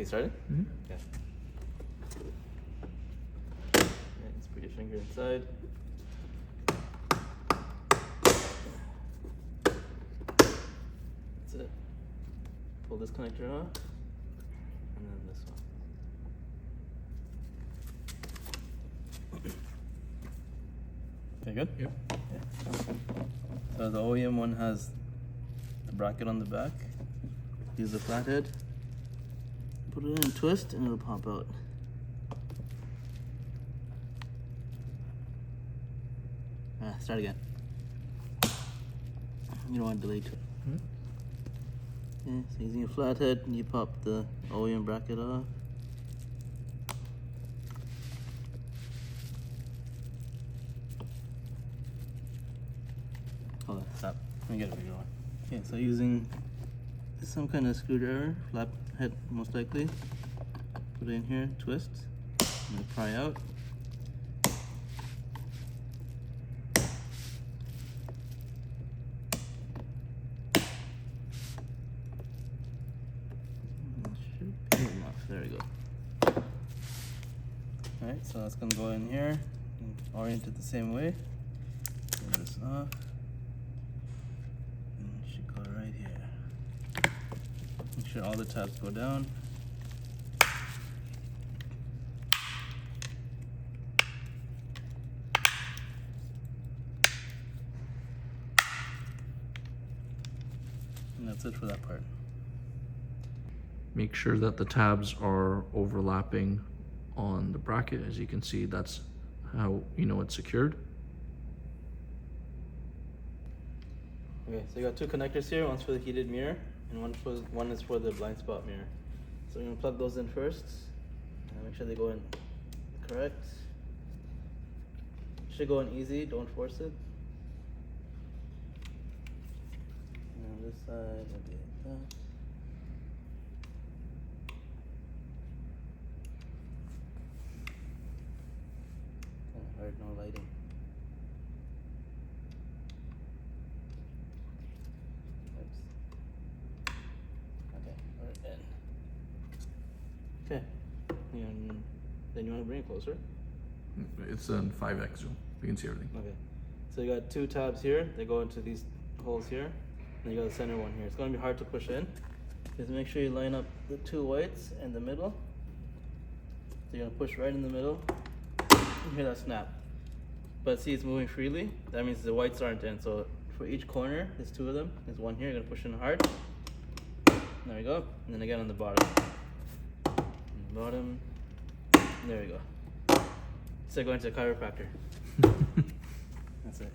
Okay, started? Mm-hmm. Okay. Alright, let's put your finger inside. That's it. Pull this connector off, and then this one. Okay, good? Yep. Okay. So the OEM one has the bracket on the back. Use the flathead. Put it in and twist, and it'll pop out. Start again. You don't want to delay too. Mm-hmm. Okay, so using a flathead, you pop the OEM bracket off. Hold on, stop. Let me get a bigger one. Okay, so using some kind of screwdriver, flap head most likely. Put it in here, twist, and it'll pry out. There we go. Alright, so that's gonna go in here and orient it the same way. Turn this off. And it should go right here. Make sure all the tabs go down. And that's it for that part. Make sure that the tabs are overlapping on the bracket. As you can see, that's how you know it's secured. Okay, so you got two connectors here. One's for the heated mirror, and one is for the blind spot mirror. So we're gonna plug those in first. Make sure they go in correct. Should go in easy. Don't force it. And on this side, it'll be like that. Hard, no lighting. Oops. Okay, we're in. Okay, and then you want to bring it closer? It's a 5x zoom. You can see everything. Okay, so you got two tabs here. They go into these holes here. And you got the center one here. It's going to be hard to push in. Just make sure you line up the two whites in the middle. So you're going to push right in the middle. You hear that snap. But see, it's moving freely. That means the whites aren't in. So for each corner, there's two of them. There's one here. You're going to push in hard. There we go. And then again on the bottom. On the bottom. There we go. So going to a chiropractor. That's it.